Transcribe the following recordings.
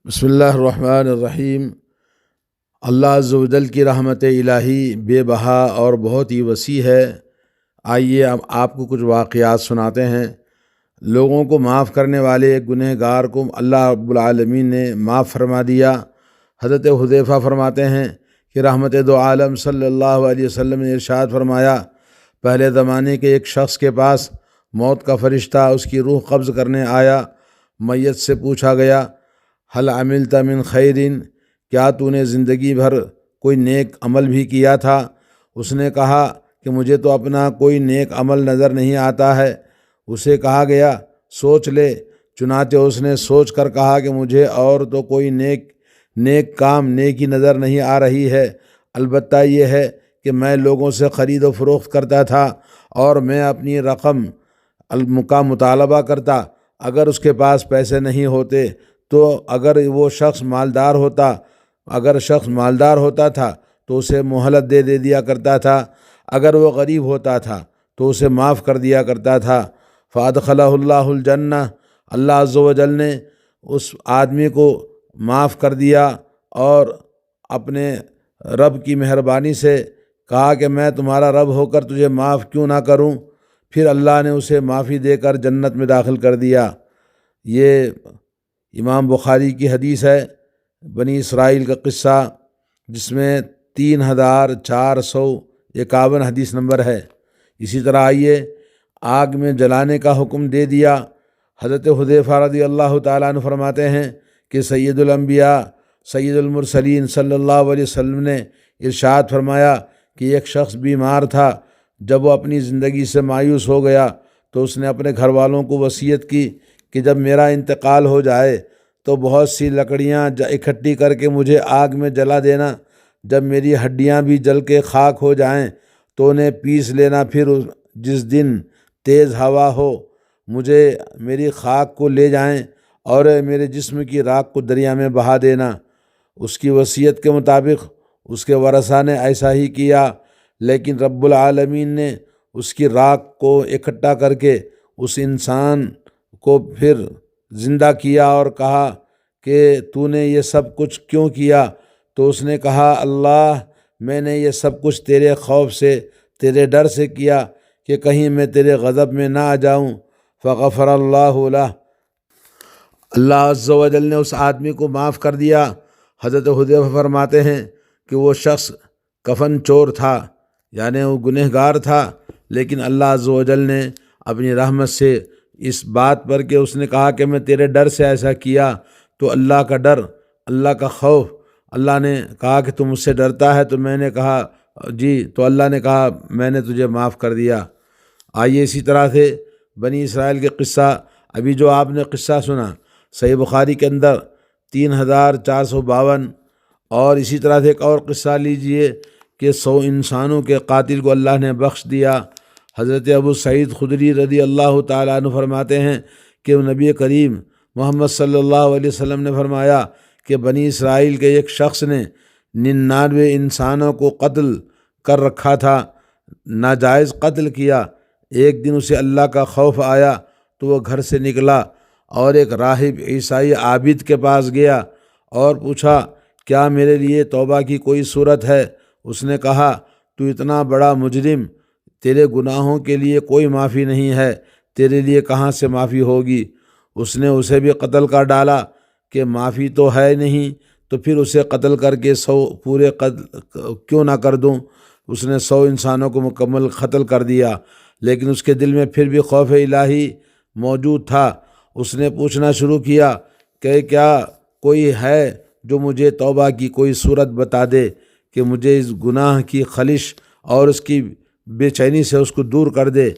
بسم اللہ الرحمن الرحیم۔ اللہ عز و جل کی رحمت الہی بے بہا اور بہت ہی وسیع ہے۔ آئیے اب آپ کو کچھ واقعات سناتے ہیں۔ لوگوں کو معاف کرنے والے ایک گنہگار کو اللہ رب العالمین نے معاف فرما دیا۔ حضرت حذیفہ فرماتے ہیں کہ رحمت دو عالم صلی اللہ علیہ وسلم نے ارشاد فرمایا، پہلے زمانے کے ایک شخص کے پاس موت کا فرشتہ اس کی روح قبض کرنے آیا۔ میت سے پوچھا گیا، حل عملت من خیرن، کیا تو نے زندگی بھر کوئی نیک عمل بھی کیا تھا؟ اس نے کہا کہ مجھے تو اپنا کوئی نیک عمل نظر نہیں آتا ہے۔ اسے کہا گیا سوچ لے۔ چنانچہ اس نے سوچ کر کہا کہ مجھے اور تو کوئی نیک کام نیکی نظر نہیں آ رہی ہے، البتہ یہ ہے کہ میں لوگوں سے خرید و فروخت کرتا تھا اور میں اپنی رقم کا مطالبہ کرتا۔ اگر اس کے پاس پیسے نہیں ہوتے تو اگر شخص مالدار ہوتا تھا تو اسے مہلت دے دیا کرتا تھا، اگر وہ غریب ہوتا تھا تو اسے معاف کر دیا کرتا تھا۔ فادخلہ اللہ الجنہ، اللہ عز و جل نے اس آدمی کو معاف کر دیا اور اپنے رب کی مہربانی سے کہا کہ میں تمہارا رب ہو کر تجھے معاف کیوں نہ کروں۔ پھر اللہ نے اسے معافی دے کر جنت میں داخل کر دیا۔ یہ امام بخاری کی حدیث ہے، بنی اسرائیل کا قصہ، جس میں 3451 حدیث نمبر ہے۔ اسی طرح آئیے آگ میں جلانے کا حکم دے دیا۔ حضرت حذیفہ رضی اللہ تعالیٰ عنہ فرماتے ہیں کہ سید الانبیاء سید المرسلین صلی اللہ علیہ وسلم نے ارشاد فرمایا کہ ایک شخص بیمار تھا۔ جب وہ اپنی زندگی سے مایوس ہو گیا تو اس نے اپنے گھر والوں کو وصیت کی کہ جب میرا انتقال ہو جائے تو بہت سی لکڑیاں اکٹھی کر کے مجھے آگ میں جلا دینا، جب میری ہڈیاں بھی جل کے خاک ہو جائیں تو انہیں پیس لینا، پھر جس دن تیز ہوا ہو مجھے میری خاک کو لے جائیں اور میرے جسم کی راکھ کو دریا میں بہا دینا۔ اس کی وصیت کے مطابق اس کے ورثاء نے ایسا ہی کیا، لیکن رب العالمین نے اس کی راکھ کو اکٹھا کر کے اس انسان کو پھر زندہ کیا اور کہا کہ تو نے یہ سب کچھ کیوں کیا؟ تو اس نے کہا اللہ، میں نے یہ سب کچھ تیرے خوف سے، تیرے ڈر سے کیا کہ کہیں میں تیرے غضب میں نہ آ جاؤں۔ فغفر اللہ لہ، اللہ عز و جل نے اس آدمی کو معاف کر دیا۔ حضرت حذیفہ فرماتے ہیں کہ وہ شخص کفن چور تھا، یعنی وہ گنہگار تھا، لیکن اللہ عز و جل نے اپنی رحمت سے اس بات پر کہ اس نے کہا کہ میں تیرے ڈر سے ایسا کیا، تو اللہ کا ڈر، اللہ کا خوف، اللہ نے کہا کہ تم مجھ سے ڈرتا ہے، تو میں نے کہا جی، تو اللہ نے کہا میں نے تجھے معاف کر دیا۔ آئیے اسی طرح سے بنی اسرائیل کے قصہ، ابھی جو آپ نے قصہ سنا صحیح بخاری کے اندر 3452، اور اسی طرح سے ایک اور قصہ لیجئے کہ 100 انسانوں کے قاتل کو اللہ نے بخش دیا۔ حضرت ابو سعید خدری رضی اللہ تعالیٰ عنہ فرماتے ہیں کہ نبی کریم محمد صلی اللہ علیہ وسلم نے فرمایا کہ بنی اسرائیل کے ایک شخص نے 99 انسانوں کو قتل کر رکھا تھا، ناجائز قتل کیا۔ ایک دن اسے اللہ کا خوف آیا تو وہ گھر سے نکلا اور ایک راہب عیسائی عابد کے پاس گیا اور پوچھا کیا میرے لیے توبہ کی کوئی صورت ہے؟ اس نے کہا تو اتنا بڑا مجرم، تیرے گناہوں کے لیے کوئی معافی نہیں ہے، تیرے لیے کہاں سے معافی ہوگی؟ اس نے اسے بھی قتل کر ڈالا کہ معافی تو ہے نہیں، تو پھر اسے قتل کر کے 100 پورے قتل کیوں نہ کر دوں؟ اس نے 100 انسانوں کو مکمل قتل کر دیا، لیکن اس کے دل میں پھر بھی خوف الہی موجود تھا۔ اس نے پوچھنا شروع کیا کہ کیا کوئی ہے جو مجھے توبہ کی کوئی صورت بتا دے کہ مجھے اس گناہ کی خلش اور اس کی بے چینی سے اس کو دور کر دے۔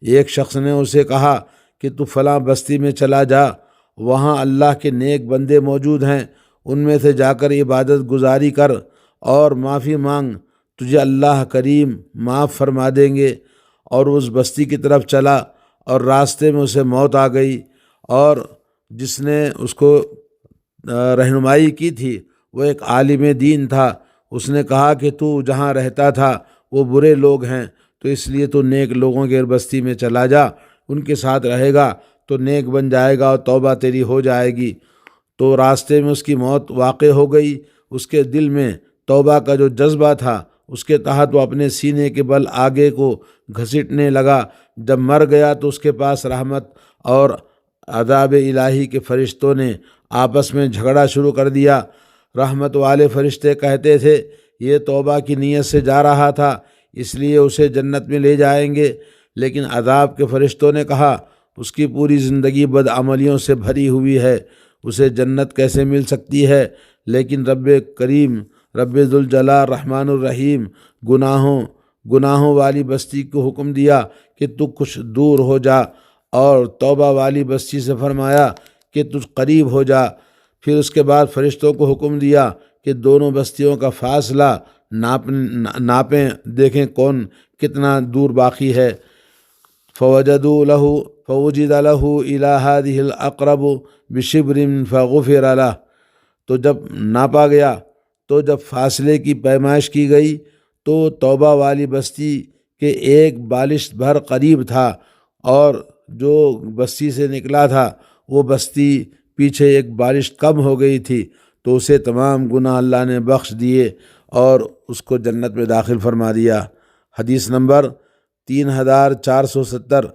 ایک شخص نے اسے کہا کہ تو فلاں بستی میں چلا جا، وہاں اللہ کے نیک بندے موجود ہیں، ان میں سے جا کر عبادت گزاری کر اور معافی مانگ، تجھے اللہ کریم معاف فرما دیں گے۔ اور اس بستی کی طرف چلا اور راستے میں اسے موت آ گئی، اور جس نے اس کو رہنمائی کی تھی وہ ایک عالم دین تھا۔ اس نے کہا کہ تو جہاں رہتا تھا وہ برے لوگ ہیں، تو اس لیے تو نیک لوگوں کے بستی میں چلا جا، ان کے ساتھ رہے گا تو نیک بن جائے گا اور توبہ تیری ہو جائے گی۔ تو راستے میں اس کی موت واقع ہو گئی۔ اس کے دل میں توبہ کا جو جذبہ تھا اس کے تحت وہ اپنے سینے کے بل آگے کو گھسیٹنے لگا۔ جب مر گیا تو اس کے پاس رحمت اور عذاب الہی کے فرشتوں نے آپس میں جھگڑا شروع کر دیا۔ رحمت والے فرشتے کہتے تھے یہ توبہ کی نیت سے جا رہا تھا اس لیے اسے جنت میں لے جائیں گے، لیکن عذاب کے فرشتوں نے کہا اس کی پوری زندگی بدعملیوں سے بھری ہوئی ہے، اسے جنت کیسے مل سکتی ہے؟ لیکن رب کریم، رب ذوالجلال رحمن الرحیم گناہوں والی بستی کو حکم دیا کہ تو کچھ دور ہو جا، اور توبہ والی بستی سے فرمایا کہ تو قریب ہو جا۔ پھر اس کے بعد فرشتوں کو حکم دیا کہ دونوں بستیوں کا فاصلہ ناپیں، دیکھیں کون کتنا دور باقی ہے۔ فوجد له إلى هذه الأقرب بشبر فغفر له، تو جب ناپا گیا تو جب فاصلے کی پیمائش کی گئی تو توبہ والی بستی کے ایک بالشت بھر قریب تھا، اور جو بستی سے نکلا تھا وہ بستی پیچھے ایک بالشت کم ہو گئی تھی، تو اسے تمام گناہ اللہ نے بخش دیے اور اس کو جنت میں داخل فرما دیا۔ حدیث نمبر 3470۔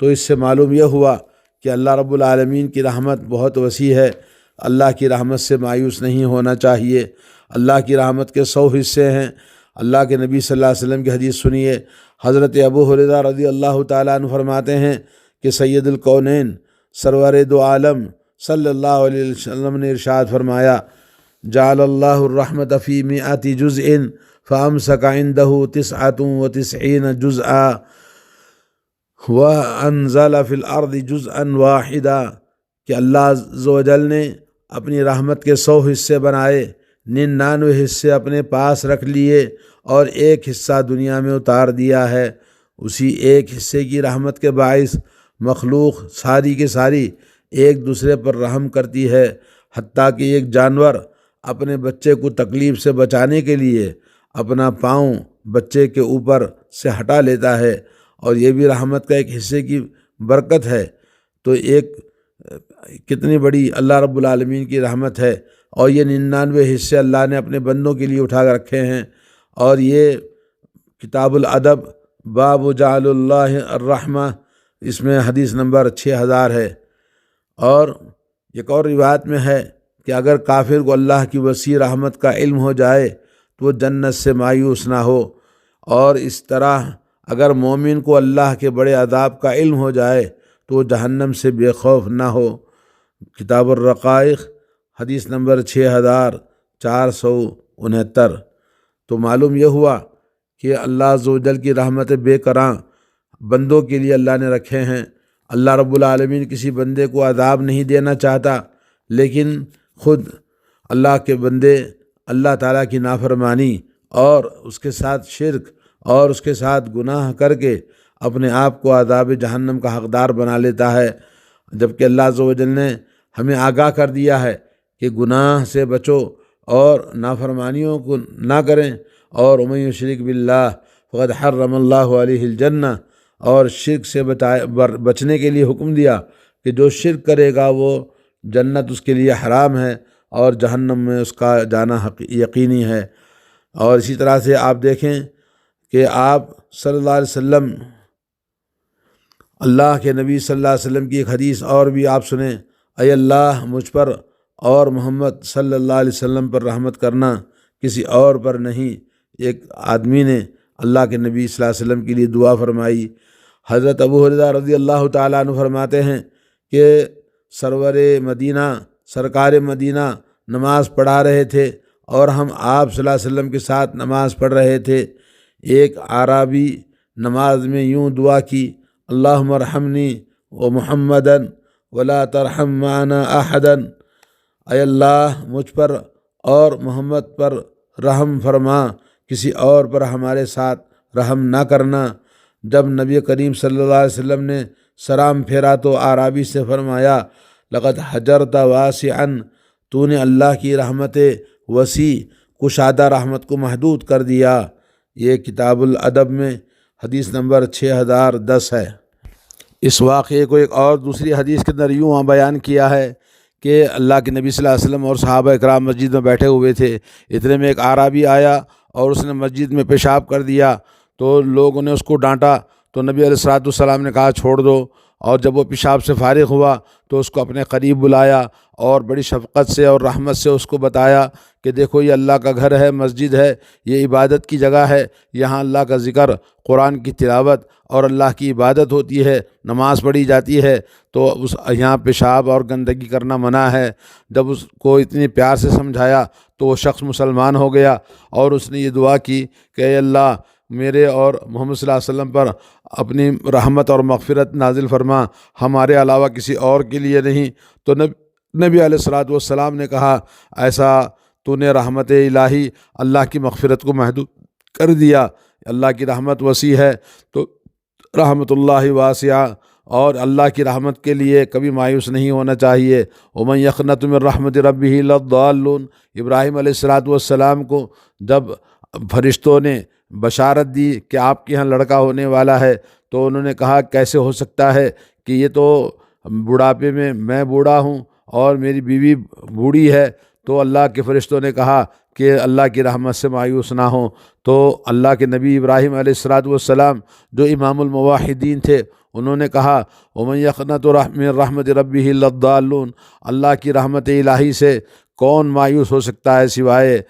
تو اس سے معلوم یہ ہوا کہ اللہ رب العالمین کی رحمت بہت وسیع ہے، اللہ کی رحمت سے مایوس نہیں ہونا چاہیے۔ اللہ کی رحمت کے 100 حصے ہیں۔ اللہ کے نبی صلی اللہ علیہ وسلم کی حدیث سنیے، حضرت ابو ہریرہ رضی اللہ تعالیٰ عنہ فرماتے ہیں کہ سید الکونین سرور دو عالم صلی اللہ علیہ وسلم نے ارشاد فرمایا جعل اللہ الرحمت فی 100 جزء فامسک عنده 99 جزءا وانزل فی الارض جزءا واحدا، کہ اللہ عز و جل نے اپنی رحمت کے 100 حصے بنائے، 99 حصے اپنے پاس رکھ لیے اور ایک حصہ دنیا میں اتار دیا ہے۔ اسی ایک حصے کی رحمت کے باعث مخلوق ساری کی ساری ایک دوسرے پر رحم کرتی ہے، حتیٰ کہ ایک جانور اپنے بچے کو تکلیف سے بچانے کے لیے اپنا پاؤں بچے کے اوپر سے ہٹا لیتا ہے، اور یہ بھی رحمت کا ایک حصے کی برکت ہے۔ تو ایک کتنی بڑی اللہ رب العالمین کی رحمت ہے، اور یہ 99 حصے اللہ نے اپنے بندوں کے لیے اٹھا کر رکھے ہیں۔ اور یہ کتاب الادب باب جعل اللہ الرحمہ، اس میں حدیث نمبر 6000 ہے۔ اور ایک اور روایت میں ہے کہ اگر کافر کو اللہ کی وسیع رحمت کا علم ہو جائے تو وہ جنت سے مایوس نہ ہو، اور اس طرح اگر مومن کو اللہ کے بڑے عذاب کا علم ہو جائے تو وہ جہنم سے بے خوف نہ ہو۔ کتاب الرقائق حدیث نمبر 6469۔ تو معلوم یہ ہوا کہ اللہ عز و جل کی رحمت بے کران بندوں کے لیے اللہ نے رکھے ہیں۔ اللہ رب العالمین کسی بندے کو عذاب نہیں دینا چاہتا، لیکن خود اللہ کے بندے اللہ تعالیٰ کی نافرمانی اور اس کے ساتھ شرک اور اس کے ساتھ گناہ کر کے اپنے آپ کو عذاب جہنم کا حقدار بنا لیتا ہے، جبکہ اللہ عز و جل نے ہمیں آگاہ کر دیا ہے کہ گناہ سے بچو اور نافرمانیوں کو نہ کریں، اور ومن یشرک باللہ فقد حرم اللہ علیہ الجنہ، اور شرک سے بچنے کے لیے حکم دیا کہ جو شرک کرے گا وہ جنت اس کے لیے حرام ہے اور جہنم میں اس کا جانا یقینی ہے۔ اور اسی طرح سے آپ دیکھیں کہ آپ صلی اللہ علیہ وسلم، اللہ کے نبی صلی اللہ علیہ وسلم کی ایک حدیث اور بھی آپ سنیں، اے اللہ مجھ پر اور محمد صلی اللہ علیہ وسلم پر رحمت کرنا، کسی اور پر نہیں۔ ایک آدمی نے اللہ کے نبی صلی اللہ علیہ وسلم کے لیے دعا فرمائی۔ حضرت ابو ہریرہ رضی اللہ تعالیٰ عنہ فرماتے ہیں کہ سرور مدینہ، سرکار مدینہ نماز پڑھا رہے تھے اور ہم آپ صلی اللہ علیہ وسلم کے ساتھ نماز پڑھ رہے تھے۔ ایک اعرابی نماز میں یوں دعا کی، اللہم ارحمنی و محمدن ولا ترحم معنا احدا، اے اللہ مجھ پر اور محمد پر رحم فرما، کسی اور پر ہمارے ساتھ رحم نہ کرنا۔ جب نبی کریم صلی اللہ علیہ وسلم نے سلام پھیرا تو اعرابی سے فرمایا لقد حجرت واسعا، تو نے اللہ کی رحمت وسیع کشادہ رحمت کو محدود کر دیا۔ یہ کتاب الادب میں حدیث نمبر 6010 ہے۔ اس واقعے کو ایک اور دوسری حدیث کے اندر یوں بیان کیا ہے کہ اللہ کے نبی صلی اللہ علیہ وسلم اور صحابہ اکرام مسجد میں بیٹھے ہوئے تھے، اتنے میں ایک اعرابی آیا اور اس نے مسجد میں پیشاب کر دیا، تو لوگوں نے اس کو ڈانٹا، تو نبی علیہ الصلوۃ والسلام نے کہا چھوڑ دو، اور جب وہ پیشاب سے فارغ ہوا تو اس کو اپنے قریب بلایا اور بڑی شفقت سے اور رحمت سے اس کو بتایا کہ دیکھو یہ اللہ کا گھر ہے، مسجد ہے، یہ عبادت کی جگہ ہے، یہاں اللہ کا ذکر، قرآن کی تلاوت اور اللہ کی عبادت ہوتی ہے، نماز پڑھی جاتی ہے، تو یہاں پیشاب اور گندگی کرنا منع ہے۔ جب اس کو اتنی پیار سے سمجھایا تو وہ شخص مسلمان ہو گیا، اور اس نے یہ دعا کی کہ اے اللہ میرے اور محمد صلی اللہ علیہ وسلم پر اپنی رحمت اور مغفرت نازل فرما، ہمارے علاوہ کسی اور کے لیے نہیں۔ تو نبی علیہ الصلوۃ والسلام نے کہا ایسا تو نے رحمت الہی اللہ کی مغفرت کو محدود کر دیا، اللہ کی رحمت وسیع ہے، تو رحمت اللہ واسعہ، اور اللہ کی رحمت کے لیے کبھی مایوس نہیں ہونا چاہیے۔ ومن یقنط من رحمت ربہ الا الضالون، ابراہیم علیہ الصلوۃ والسلام کو جب فرشتوں نے بشارت دی کہ آپ کے ہاں لڑکا ہونے والا ہے، تو انہوں نے کہا کیسے ہو سکتا ہے کہ یہ تو بڑھاپے میں بوڑھا ہوں اور میری بیوی بوڑھی ہے، تو اللہ کے فرشتوں نے کہا کہ اللہ کی رحمت سے مایوس نہ ہوں۔ تو اللہ کے نبی ابراہیم علیہ الصلوۃ والسلام جو امام الموحدین تھے، انہوں نے کہا ومن یقنط من رحمت ربہ الا الضالون، اللہ کی رحمت الہی سے کون مایوس ہو سکتا ہے سوائے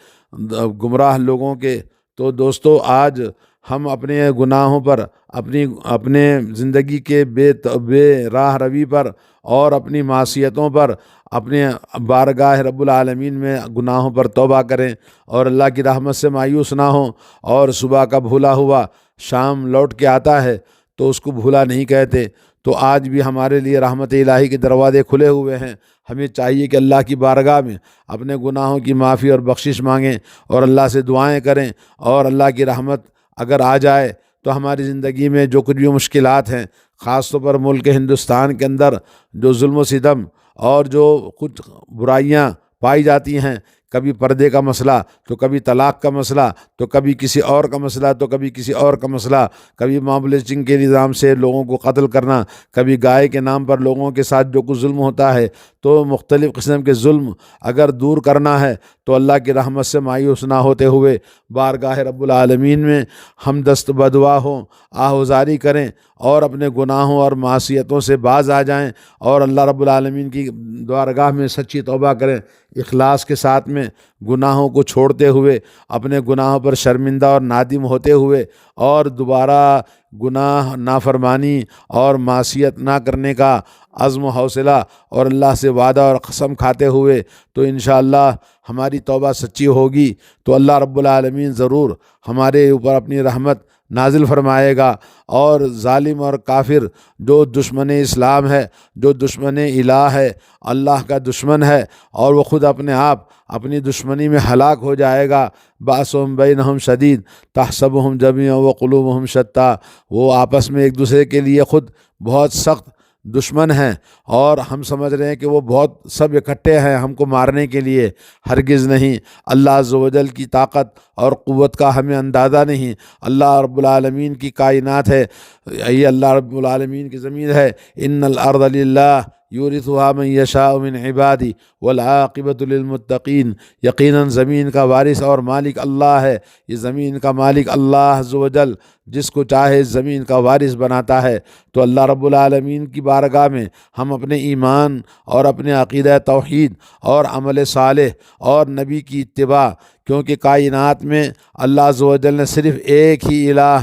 گمراہ لوگوں کے۔ تو دوستو آج ہم اپنے گناہوں پر، اپنے زندگی کے بے راہ روی پر اور اپنی معصیتوں پر اپنے بارگاہ رب العالمین میں گناہوں پر توبہ کریں اور اللہ کی رحمت سے مایوس نہ ہوں۔ اور صبح کا بھولا ہوا شام لوٹ کے آتا ہے تو اس کو بھولا نہیں کہتے۔ تو آج بھی ہمارے لیے رحمت الہی کے دروازے کھلے ہوئے ہیں، ہمیں چاہیے کہ اللہ کی بارگاہ میں اپنے گناہوں کی معافی اور بخشش مانگیں اور اللہ سے دعائیں کریں، اور اللہ کی رحمت اگر آ جائے تو ہماری زندگی میں جو کچھ بھی مشکلات ہیں، خاص طور پر ملک ہندوستان کے اندر جو ظلم و ستم اور جو کچھ برائیاں پائی جاتی ہیں، کبھی پردے کا مسئلہ، تو کبھی طلاق کا مسئلہ، تو کبھی کسی اور کا مسئلہ، تو کبھی کسی اور کا مسئلہ، کبھی ماب لنچنگ کے نظام سے لوگوں کو قتل کرنا، کبھی گائے کے نام پر لوگوں کے ساتھ جو کچھ ظلم ہوتا ہے، تو مختلف قسم کے ظلم اگر دور کرنا ہے تو اللہ کی رحمت سے مایوس نہ ہوتے ہوئے بارگاہ رب العالمین میں ہم دست بدعا ہوں، آہوزاری کریں اور اپنے گناہوں اور معصیتوں سے باز آ جائیں، اور اللہ رب العالمین کی بارگاہ میں سچی توبہ کریں، اخلاص کے ساتھ میں گناہوں کو چھوڑتے ہوئے، اپنے گناہوں پر شرمندہ اور نادم ہوتے ہوئے، اور دوبارہ گناہ، نافرمانی اور معصیت نہ کرنے کا عزم و حوصلہ اور اللہ سے وعدہ اور قسم کھاتے ہوئے، تو انشاءاللہ ہماری توبہ سچی ہوگی تو اللہ رب العالمین ضرور ہمارے اوپر اپنی رحمت نازل فرمائے گا۔ اور ظالم اور کافر جو دشمن اسلام ہے، جو دشمن الہ ہے، اللہ کا دشمن ہے، اور وہ خود اپنے آپ اپنی دشمنی میں ہلاک ہو جائے گا۔ بأسهم بینہم شدید تحسبهم جمیعا وقلوبهم شتیٰ، وہ آپس میں ایک دوسرے کے لیے خود بہت سخت دشمن ہیں، اور ہم سمجھ رہے ہیں کہ وہ بہت سب اکٹھے ہیں ہم کو مارنے کے لیے، ہرگز نہیں۔ اللہ عز و جل کی طاقت اور قوت کا ہمیں اندازہ نہیں۔ اللہ رب العالمین کی کائنات ہے، یہ اللہ رب العالمین کی زمین ہے۔ ان الارض للہ یورثها من یشاء من عبادی والعاقبۃ للمتقین، یقیناً زمین کا وارث اور مالک اللہ ہے، یہ زمین کا مالک اللہ عز و جل جس کو چاہے زمین کا وارث بناتا ہے۔ تو اللہ رب العالمین کی بارگاہ میں ہم اپنے ایمان اور اپنے عقیدہ توحید اور عمل صالح اور نبی کی اتباع، کیونکہ کائنات میں اللہ عز و جل نے صرف ایک ہی الہ،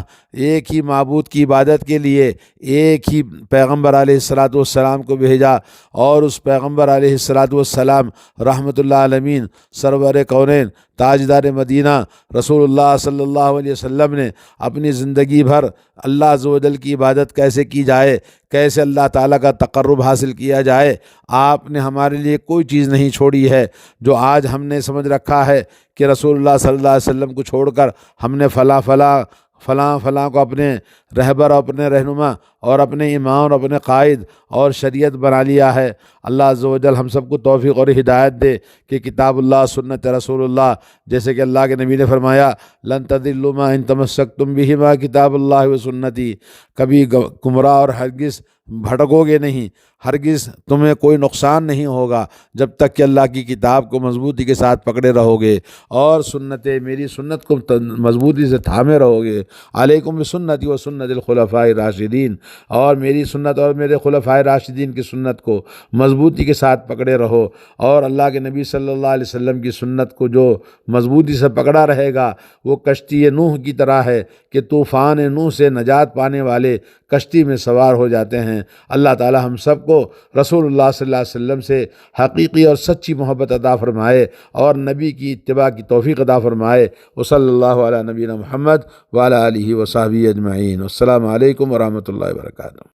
ایک ہی معبود کی عبادت کے لیے ایک ہی پیغمبر علیہ الصلوۃ والسلام کو بھیجا، اور اس پیغمبر علیہ الصلوۃ والسلام رحمت اللہ عالمین، سرور کونین، تاجدار مدینہ رسول اللہ صلی اللہ علیہ وسلم نے اپنی زندگی بھر اللہ عز و جل کی عبادت کیسے کی جائے، کیسے اللہ تعالیٰ کا تقرب حاصل کیا جائے، آپ نے ہمارے لیے کوئی چیز نہیں چھوڑی ہے۔ جو آج ہم نے سمجھ رکھا ہے کہ رسول اللہ صلی اللہ علیہ وسلم کو چھوڑ کر ہم نے فلاں کو اپنے رہبر اور اپنے رہنما اور اپنے امام اور اپنے قائد اور شریعت بنا لیا ہے۔ اللہ عز و جل ہم سب کو توفیق اور ہدایت دے کہ کتاب اللہ سنت رسول اللہ، جیسے کہ اللہ کے نبی نے فرمایا لن تضلوا ما ان تمسکتم بہما کتاب اللہ و سنتی، کبھی گمراہ اور ہرگز بھٹکو گے نہیں، ہرگز تمہیں کوئی نقصان نہیں ہوگا جب تک کہ اللہ کی کتاب کو مضبوطی کے ساتھ پکڑے رہو گے اور میری سنت کو مضبوطی سے تھامے رہو گے۔ علیکم بسنتی و سنت الخلفاء الراشدین، اور میری سنت اور میرے خلفاء راشدین کی سنت کو مضبوطی کے ساتھ پکڑے رہو، اور اللہ کے نبی صلی اللہ علیہ وسلم کی سنت کو جو مضبوطی سے پکڑا رہے گا وہ کشتی نوح کی طرح ہے کہ طوفان نوح سے نجات پانے والے کشتی میں سوار ہو جاتے ہیں۔ اللہ تعالی ہم سب کو رسول اللہ صلی اللہ علیہ وسلم سے حقیقی اور سچی محبت عطا فرمائے اور نبی کی اتباع کی توفیق عطا فرمائے۔ وصلی اللہ علی نبینا محمد وعلی آلہ وصحبہ اجمعین۔ السلام علیکم ورحمۃ اللہ وبرکاتہ۔